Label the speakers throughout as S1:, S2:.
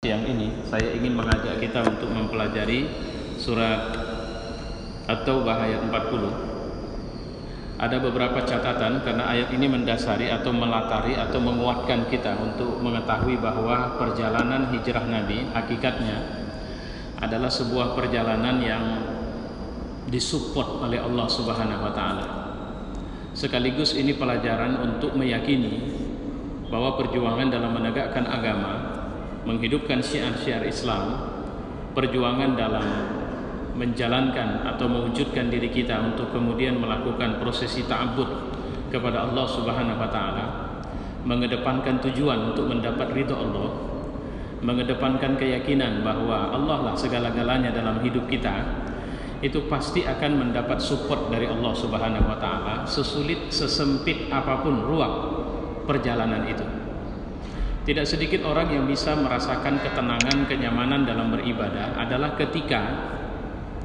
S1: Siang ini saya ingin mengajak kita untuk mempelajari surat At-Taubah ayat 40. Ada beberapa catatan karena ayat ini mendasari atau melatari atau menguatkan kita untuk mengetahui bahwa perjalanan hijrah Nabi hakikatnya adalah sebuah perjalanan yang disupport oleh Allah Subhanahu wa taala. Sekaligus ini pelajaran untuk meyakini bahwa perjuangan dalam menegakkan agama, menghidupkan syiar-syiar Islam, perjuangan dalam menjalankan atau mewujudkan diri kita untuk kemudian melakukan prosesi ta'abbud kepada Allah Subhanahu wa taala, mengedepankan tujuan untuk mendapat ridha Allah, mengedepankan keyakinan bahwa Allah lah segala-galanya dalam hidup kita, itu pasti akan mendapat support dari Allah Subhanahu wa taala, sesulit sesempit apapun ruang perjalanan itu. Tidak sedikit orang yang bisa merasakan ketenangan, kenyamanan dalam beribadah adalah ketika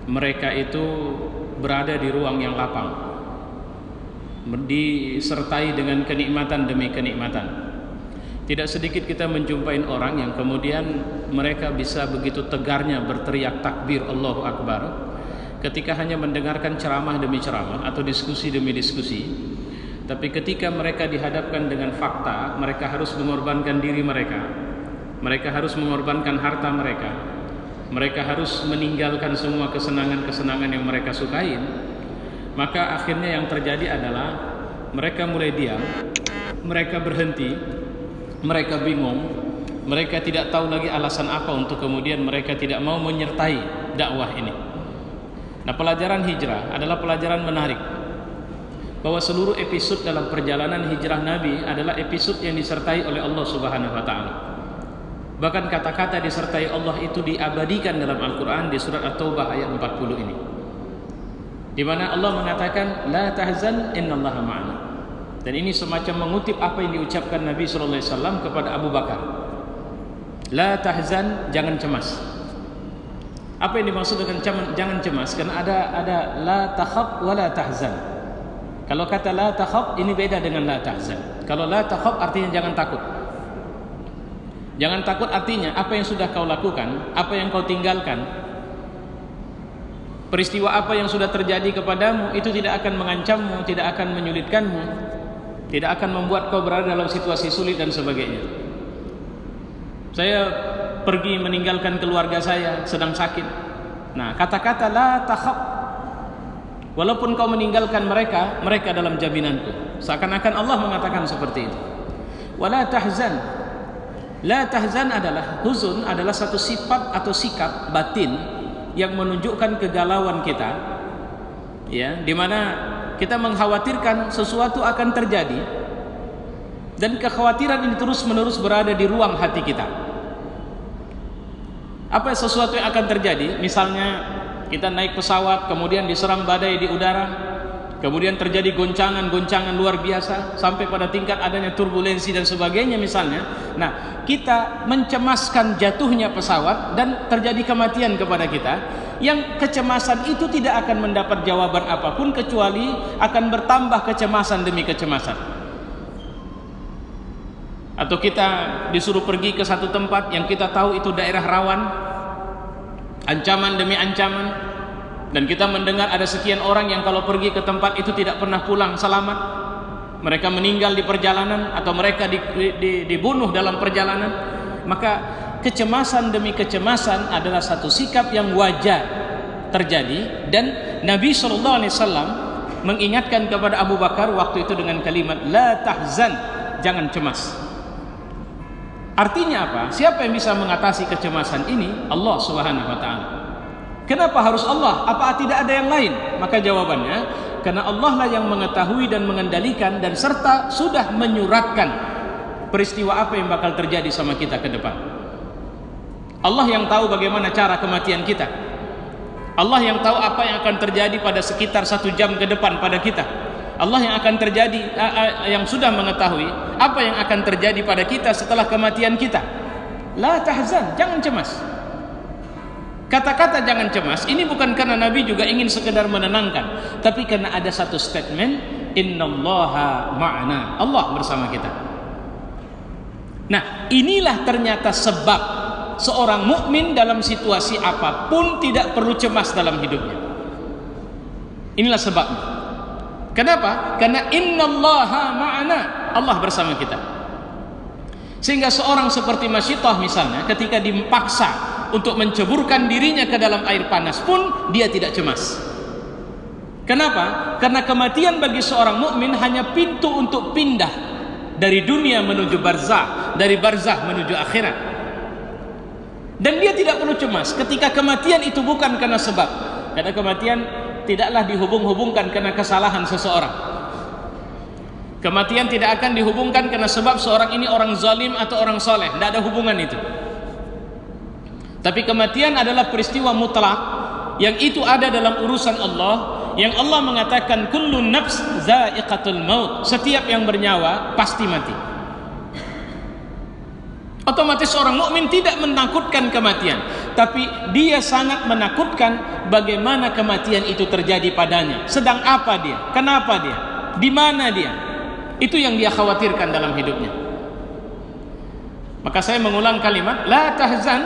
S1: mereka itu berada di ruang yang lapang, disertai dengan kenikmatan demi kenikmatan. Tidak sedikit kita menjumpai orang yang kemudian mereka bisa begitu tegarnya berteriak takbir Allahu Akbar ketika hanya mendengarkan ceramah demi ceramah atau diskusi demi diskusi. Tapi ketika mereka dihadapkan dengan fakta, mereka harus mengorbankan diri mereka, mereka harus mengorbankan harta mereka, mereka harus meninggalkan semua kesenangan-kesenangan yang mereka sukain, maka akhirnya yang terjadi adalah mereka mulai diam, mereka berhenti, mereka bingung, mereka tidak tahu lagi alasan apa untuk kemudian mereka tidak mau menyertai dakwah ini. Nah, pelajaran hijrah adalah pelajaran menarik, bahwa seluruh episode dalam perjalanan hijrah Nabi adalah episode yang disertai oleh Allah Subhanahu wa taala. Bahkan kata-kata disertai Allah itu diabadikan dalam Al-Qur'an di surat At-Taubah ayat 40 ini. Di mana Allah mengatakan la tahzan innallaha ma'ana. Dan ini semacam mengutip apa yang diucapkan Nabi sallallahu alaihi wasallam kepada Abu Bakar. La tahzan, jangan cemas. Apa yang dimaksud dengan jangan cemas? Karena ada la takhaf wa la tahzan. Kalau kata la takhaf ini beda dengan la tahzan. Kalau la takhaf artinya jangan takut. Jangan takut artinya apa yang sudah kau lakukan, apa yang kau tinggalkan, peristiwa apa yang sudah terjadi kepadamu itu tidak akan mengancammu, tidak akan menyulitkanmu, tidak akan membuat kau berada dalam situasi sulit dan sebagainya. Saya pergi meninggalkan keluarga saya sedang sakit. Nah, kata-kata la takhaf, walaupun kau meninggalkan mereka, mereka dalam jaminanku. Seakan-akan Allah mengatakan seperti itu. Wala tahzan. La tahzan adalah, huzun adalah satu sifat atau sikap batin yang menunjukkan kegalauan kita, ya, di mana kita mengkhawatirkan sesuatu akan terjadi dan kekhawatiran ini terus-menerus berada di ruang hati kita. Apa sesuatu yang akan terjadi? Misalnya kita naik pesawat, kemudian diserang badai di udara, kemudian terjadi goncangan-goncangan luar biasa sampai pada tingkat adanya turbulensi dan sebagainya misalnya. Nah, kita mencemaskan jatuhnya pesawat dan terjadi kematian kepada kita. Yang kecemasan itu tidak akan mendapat jawaban apapun kecuali akan bertambah kecemasan demi kecemasan. Atau kita disuruh pergi ke satu tempat yang kita tahu itu daerah rawan, ancaman demi ancaman, dan kita mendengar ada sekian orang yang kalau pergi ke tempat itu tidak pernah pulang selamat, mereka meninggal di perjalanan atau mereka dibunuh dalam perjalanan. Maka kecemasan demi kecemasan adalah satu sikap yang wajar terjadi, dan Nabi SAW mengingatkan kepada Abu Bakar waktu itu dengan kalimat la tahzan, jangan cemas. Artinya apa? Siapa yang bisa mengatasi kecemasan ini? Allah Subhanahu wa taala. Kenapa harus Allah? Apa tidak ada yang lain? Maka jawabannya, karena Allah lah yang mengetahui dan mengendalikan dan serta sudah menyuratkan peristiwa apa yang bakal terjadi sama kita ke depan. Allah yang tahu bagaimana cara kematian kita. Allah yang tahu apa yang akan terjadi pada sekitar 1 jam ke depan pada kita. Allah yang akan terjadi, yang sudah mengetahui apa yang akan terjadi pada kita setelah kematian kita. La tahzan, jangan cemas. Kata-kata jangan cemas ini bukan karena Nabi juga ingin sekedar menenangkan, tapi karena ada satu statement, innallaha ma'ana, Allah bersama kita. Nah, inilah ternyata sebab seorang mukmin dalam situasi apapun tidak perlu cemas dalam hidupnya. Inilah sebabnya. Kenapa? Karena innallaha ma'ana, Allah bersama kita. Sehingga seorang seperti Masyitah misalnya, ketika dipaksa untuk menceburkan dirinya ke dalam air panas pun dia tidak cemas. Kenapa? Karena kematian bagi seorang mukmin hanya pintu untuk pindah dari dunia menuju barzah, dari barzah menuju akhirat. Dan dia tidak perlu cemas ketika kematian itu bukan karena sebab. Karena kematian tidaklah dihubung-hubungkan karena kesalahan seseorang. Kematian tidak akan dihubungkan karena sebab seorang ini orang zalim atau orang soleh. Tidak ada hubungan itu. Tapi kematian adalah peristiwa mutlak yang itu ada dalam urusan Allah, yang Allah mengatakan kullun nafs za'iqatul maut, setiap yang bernyawa pasti mati. Otomatis seorang mukmin tidak menakutkan kematian, tapi dia sangat menakutkan bagaimana kematian itu terjadi padanya. Sedang apa dia? Kenapa dia? Di mana dia? Itu yang dia khawatirkan dalam hidupnya. Maka saya mengulang kalimat la tahzan.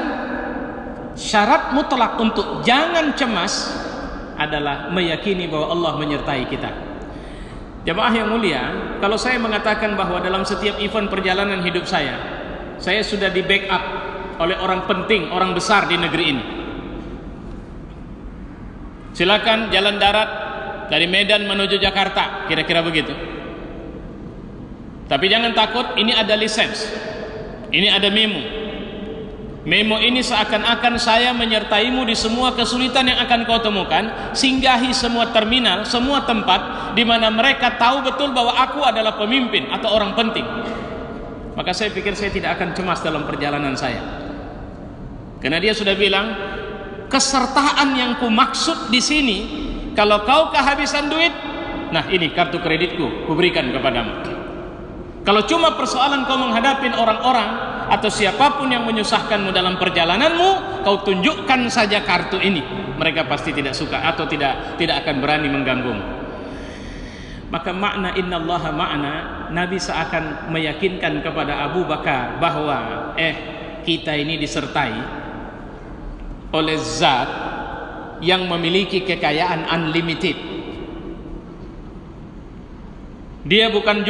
S1: Syarat mutlak untuk jangan cemas adalah meyakini bahwa Allah menyertai kita. Jamaah yang mulia, kalau saya mengatakan bahwa dalam setiap event perjalanan hidup saya sudah di backup oleh orang penting, orang besar di negeri ini. Silakan jalan darat dari Medan menuju Jakarta, kira-kira begitu. Tapi jangan takut, ini ada lisens, ini ada memo. Memo ini seakan-akan saya menyertaimu di semua kesulitan yang akan kau temukan. Singgahi semua terminal, semua tempat di mana mereka tahu betul bahwa aku adalah pemimpin atau orang penting. Maka saya pikir saya tidak akan cemas dalam perjalanan saya. Karena dia sudah bilang, kesertaan yang ku maksud di sini, kalau kau kehabisan duit, nah ini kartu kreditku, ku berikan kepadamu. Kalau cuma persoalan kau menghadapi orang-orang atau siapapun yang menyusahkanmu dalam perjalananmu, kau tunjukkan saja kartu ini, mereka pasti tidak suka atau tidak akan berani mengganggumu. Maka makna innallaha ma'ana, Nabi seakan meyakinkan kepada Abu Bakar bahwa kita ini disertai oleh zat yang memiliki kekayaan unlimited. Dia bukan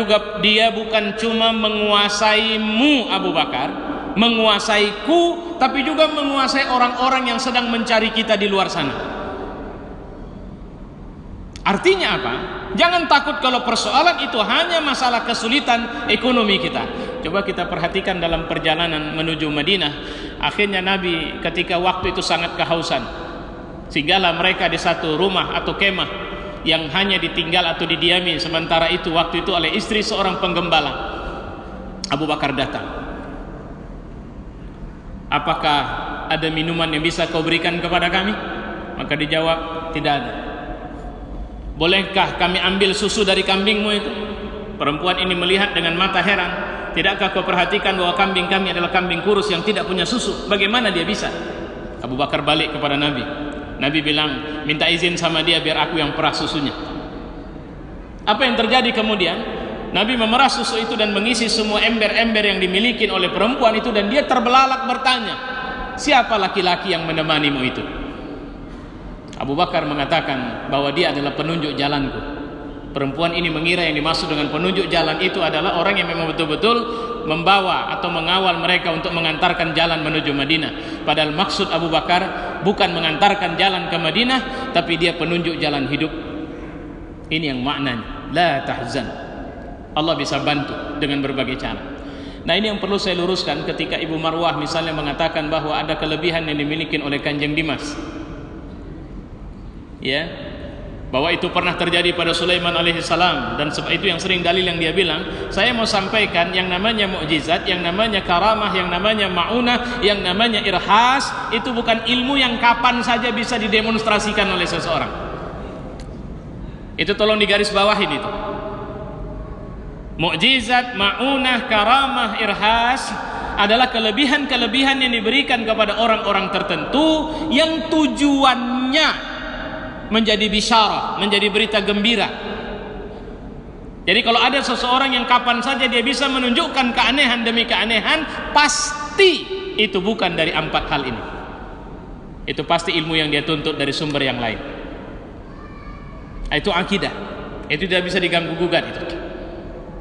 S1: cuma menguasaimu Abu Bakar, menguasaiku, tapi juga menguasai orang-orang yang sedang mencari kita di luar sana. Artinya apa? Jangan takut kalau persoalan itu hanya masalah kesulitan ekonomi kita. Coba kita perhatikan dalam perjalanan menuju Madinah. Akhirnya Nabi ketika waktu itu sangat kehausan, sehinggalah mereka di satu rumah atau kemah yang hanya ditinggal atau didiami sementara itu waktu itu oleh istri seorang penggembala. Abu Bakar datang. Apakah ada minuman yang bisa kau berikan kepada kami? Maka dijawab, tidak ada. Bolehkah kami ambil susu dari kambingmu itu? Perempuan ini melihat dengan mata heran. Tidakkah kau perhatikan bahwa kambing kami adalah kambing kurus yang tidak punya susu? Bagaimana dia bisa? Abu Bakar balik kepada Nabi. Nabi bilang, minta izin sama dia biar aku yang perah susunya. Apa yang terjadi kemudian? Nabi memerah susu itu dan mengisi semua ember-ember yang dimiliki oleh perempuan itu, dan dia terbelalak bertanya, siapa laki-laki yang menemanimu itu? Abu Bakar mengatakan bahwa dia adalah penunjuk jalanku. Perempuan ini mengira yang dimaksud dengan penunjuk jalan itu adalah orang yang memang betul-betul membawa atau mengawal mereka untuk mengantarkan jalan menuju Madinah. Padahal maksud Abu Bakar bukan mengantarkan jalan ke Madinah, tapi dia penunjuk jalan hidup. Ini yang maknanya la tahzan. Allah bisa bantu dengan berbagai cara. Nah, ini yang perlu saya luruskan ketika Ibu Marwah misalnya mengatakan bahwa ada kelebihan yang dimiliki oleh Kanjeng Dimas, ya, bahwa itu pernah terjadi pada Sulaiman alaihissalam, dan sebab itu yang sering dalil yang dia bilang. Saya mau sampaikan yang namanya mukjizat, yang namanya karamah, yang namanya ma'unah, yang namanya irhas, itu bukan ilmu yang kapan saja bisa didemonstrasikan oleh seseorang. Itu tolong digaris bawahin itu. Mukjizat, ma'unah, karamah, irhas adalah kelebihan-kelebihan yang diberikan kepada orang-orang tertentu yang tujuannya menjadi bisyarah, menjadi berita gembira. Jadi kalau ada seseorang yang kapan saja dia bisa menunjukkan keanehan demi keanehan, pasti itu bukan dari 4 hal ini. Itu pasti ilmu yang dia tuntut dari sumber yang lain. Itu akidah. Itu tidak bisa diganggu gugat itu.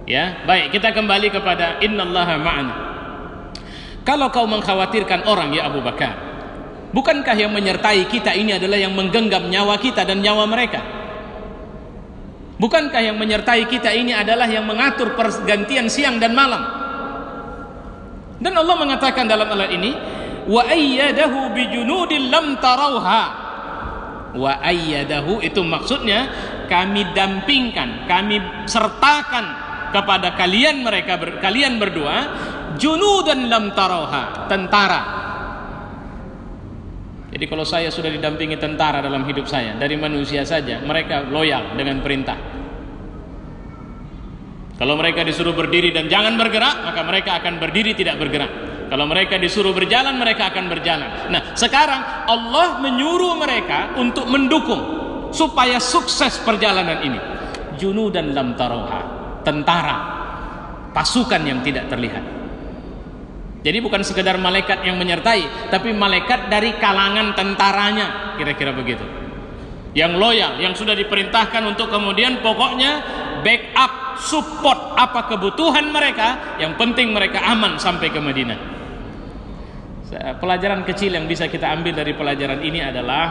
S1: Ya, baik, kita kembali kepada innallaha ma'ana. Kalau kau mengkhawatirkan orang ya Abu Bakar, bukankah yang menyertai kita ini adalah yang menggenggam nyawa kita dan nyawa mereka? Bukankah yang menyertai kita ini adalah yang mengatur pergantian siang dan malam? Dan Allah mengatakan dalam ayat ini, wa ayyadahu bijunudin lam tarauha. Wa ayyadahu itu maksudnya kami dampingkan, kami sertakan kepada kalian kalian berdua junudan lam tarauha, tentara. Jadi kalau saya sudah didampingi tentara dalam hidup saya, dari manusia saja mereka loyal dengan perintah. Kalau mereka disuruh berdiri dan jangan bergerak, maka mereka akan berdiri tidak bergerak. Kalau mereka disuruh berjalan, mereka akan berjalan. Nah, sekarang Allah menyuruh mereka untuk mendukung supaya sukses perjalanan ini. Junudan lam tarauha, tentara, pasukan yang tidak terlihat. Jadi bukan sekedar malaikat yang menyertai, tapi malaikat dari kalangan tentaranya, kira-kira begitu. Yang loyal, yang sudah diperintahkan untuk kemudian pokoknya backup, support apa kebutuhan mereka, yang penting mereka aman sampai ke Madinah. Pelajaran kecil yang bisa kita ambil dari pelajaran ini adalah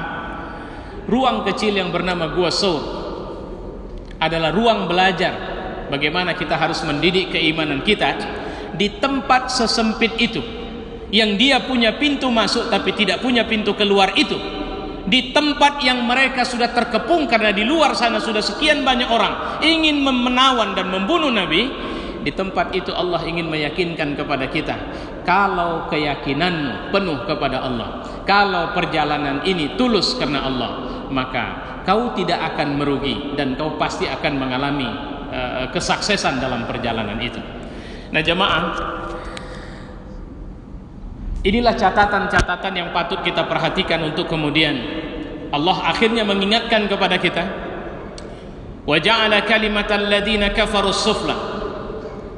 S1: ruang kecil yang bernama Gua Saur adalah ruang belajar bagaimana kita harus mendidik keimanan kita di tempat sesempit itu, yang dia punya pintu masuk tapi tidak punya pintu keluar itu, di tempat yang mereka sudah terkepung karena di luar sana sudah sekian banyak orang ingin menawan dan membunuh Nabi. Di tempat itu Allah ingin meyakinkan kepada kita, kalau keyakinanmu penuh kepada Allah, kalau perjalanan ini tulus karena Allah, maka kau tidak akan merugi dan kau pasti akan mengalami kesuksesan dalam perjalanan itu. Nah jamaah, inilah catatan-catatan yang patut kita perhatikan untuk kemudian Allah akhirnya mengingatkan kepada kita, wa ja'ala kalimatal ladzina kafarus sufla.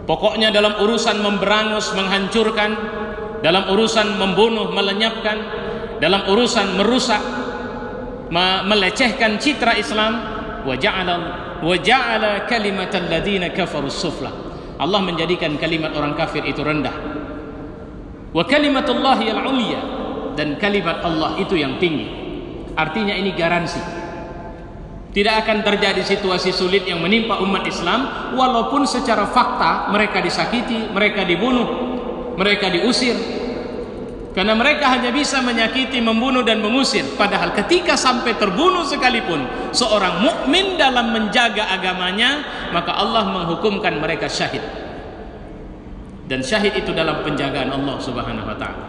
S1: Pokoknya dalam urusan memberangus, menghancurkan, dalam urusan membunuh, melenyapkan, dalam urusan merusak, melecehkan citra Islam, wa ja'ala kalimatal ladzina kafarus sufla. Allah menjadikan kalimat orang kafir itu rendah. Wa kalimatullahi al-ulya, dan kalimat Allah itu yang tinggi. Artinya ini garansi tidak akan terjadi situasi sulit yang menimpa umat Islam, walaupun secara fakta mereka disakiti, mereka dibunuh, mereka diusir, karena mereka hanya bisa menyakiti, membunuh dan mengusir. Padahal ketika sampai terbunuh sekalipun seorang mukmin dalam menjaga agamanya, maka Allah menghukumkan mereka syahid, dan syahid itu dalam penjagaan Allah Subhanahu wa ta'ala.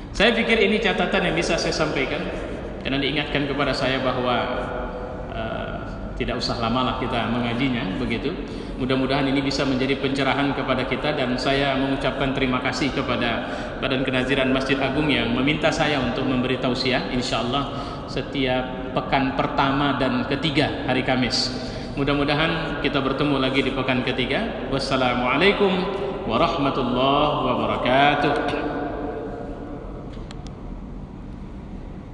S1: Saya pikir ini catatan yang bisa saya sampaikan, karena diingatkan kepada saya bahwa tidak usah lamalah kita mengajinya begitu. Mudah-mudahan ini bisa menjadi pencerahan kepada kita, dan saya mengucapkan terima kasih kepada Badan Kenaziran Masjid Agung yang meminta saya untuk memberi tausiah insyaallah setiap pekan pertama dan ketiga hari Kamis. Mudah-mudahan kita bertemu lagi di pekan ketiga. Wassalamualaikum warahmatullahi wabarakatuh.